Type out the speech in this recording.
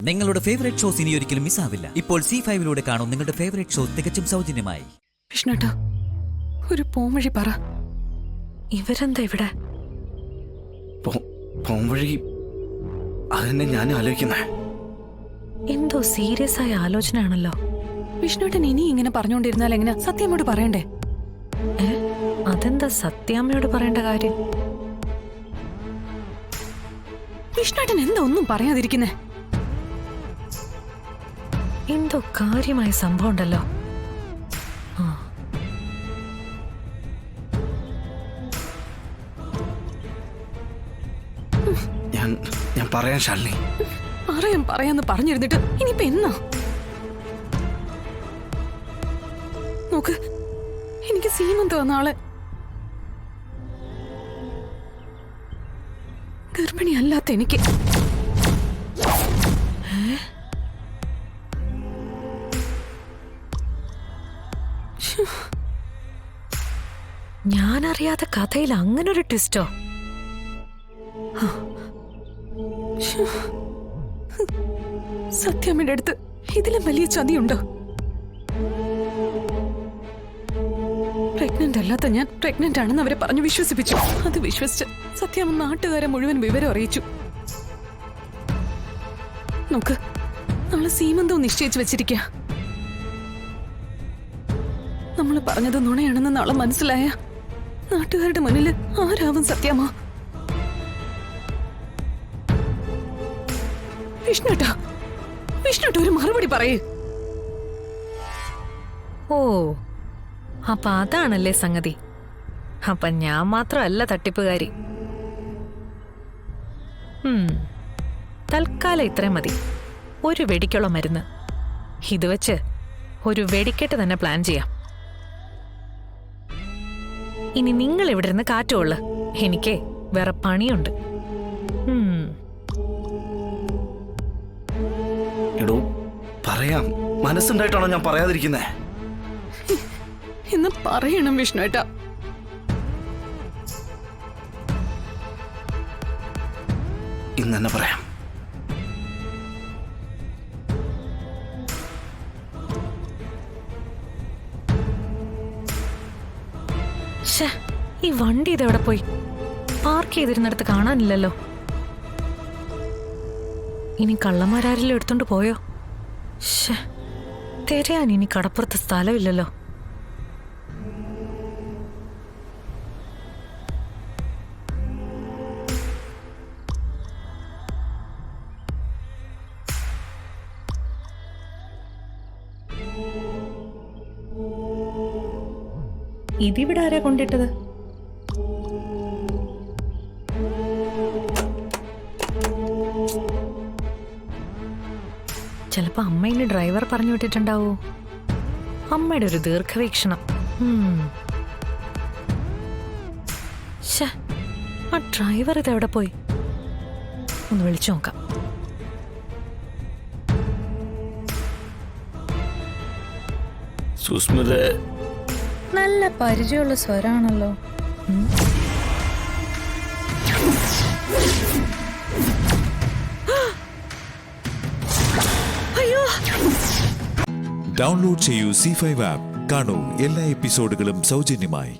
നിങ്ങളുടെ favourite shows ഇനി ഒരിക്കലും മിസ്സാവില്ല. ഇപ്പോൾ C5 കാണും നിങ്ങളുടെ ഫേവറേറ്റ് ഷോ തികച്ചും സൗജന്യമായി. കൃഷ്ണേട്ടാ, ഒരു പോംവഴി പറ. ഇവരെന്താ ഇവിടെ? പോംവഴി അതെന്നെ ഞാൻ ആലോചിക്കുന്നേ. എന്തോ സീരിയസ് ആയ ആലോചനയാണല്ലോ. വിഷ്ണുട്ടൻ ഇനി ഇങ്ങനെ പറഞ്ഞുകൊണ്ടിരുന്നാൽ എങ്ങനെ? സത്യാമ്മയോട് പറയണ്ടേ? അതെന്താ സത്യാമ്മയോട് പറയേണ്ട കാര്യം? വിഷ്ണുട്ടൻ എന്താ ഒന്നും പറയാതിരിക്കുന്നേ? എന്തോ കാര്യമായ സംഭവം ഉണ്ടല്ലോ. ഞാൻ പറയാൻ ശാലിനി. പറയാന്ന് പറഞ്ഞിരുന്നിട്ട് ഇനിയിപ്പോ എന്നാ? നോക്ക്, എനിക്ക് സീമന്തോ നാളെ. ഗർഭിണിയല്ലാത്ത എനിക്ക്. ഞാനറിയാത്ത കഥയിൽ അങ്ങനൊരു ട്വിസ്റ്റോ? സത്യാമ്മയുടെ അടുത്ത് ഇതിലും വലിയ ചതിയുണ്ടോ? പ്രഗ്നന്റ് അല്ലാത്ത ഞാൻ പ്രഗ്നന്റ് ആണെന്ന് അവരെ പറഞ്ഞു വിശ്വസിപ്പിച്ചു. അത് വിശ്വസിച്ച് സത്യാമ്മ നാട്ടുകാരെ മുഴുവൻ വിവരം അറിയിച്ചു. നോക്ക്, നമ്മള് സീമന്തവും നിശ്ചയിച്ചു വെച്ചിരിക്ക. നമ്മള് പറഞ്ഞത് നുണയാണെന്ന് നാളെ മനസ്സിലായ നാട്ടുകാരുടെ മുന്നിൽ ആരാവും സത്യാമ്മ? വിഷ്ണുട്ട ഒരു മറുപടി പറയേ. ഓ, അപ്പൊ അതാണല്ലേ സംഗതി. അപ്പൊ ഞാൻ മാത്രമല്ല തട്ടിപ്പുകാരി. തൽക്കാലം ഇത്രയും മതി. ഒരു വെടിക്കുള്ള മരുന്ന് ഇത് വെച്ച് ഒരു വെടിക്കെട്ട് തന്നെ പ്ലാൻ ചെയ്യാം. ഇനി നിങ്ങൾ ഇവിടെ ഇരുന്ന് കാറ്റുകൊള്ളു. എനിക്ക് വേറെ പണിയുണ്ട്. എടോ, പറയാം. മനസ്സുണ്ടായിട്ടാണോ ഞാൻ പറയാതിരിക്കുന്നേ? എന്ന് പറയണം വിഷ്ണുവേട്ടാ. ഇന്ന് തന്നെ പറയാം. ഈ വണ്ടി ഇതെവിടെ പോയി? പാർക്ക് ചെയ്തിരുന്നിടത്ത് കാണാനില്ലല്ലോ. ഇനി കള്ളന്മാരാരെല്ലാം എടുത്തോണ്ട് പോയോ? തിരയാൻ ഇനി കടപ്പുറത്ത് സ്ഥലമില്ലല്ലോ. ഇതിവിടെ ആരാ കൊണ്ടിട്ടത്? ചിലപ്പോ അമ്മ ഇനി ഡ്രൈവർ പറഞ്ഞു വിട്ടിട്ടുണ്ടാവോ? അമ്മയുടെ ഒരു ദീർഘവീക്ഷണം. ആ ഡ്രൈവർ ഇതെവിടെ പോയി? ഒന്ന് വിളിച്ചു നോക്കാം. സുസ്മിത, നല്ല പരിചയമുള്ള സ്വരാണല്ലോ. ഡൗൺലോഡ് ചെയ്യൂ C5 ആപ്പ്. കാണൂ എല്ലാ എപ്പിസോഡുകളും സൗജന്യമായി.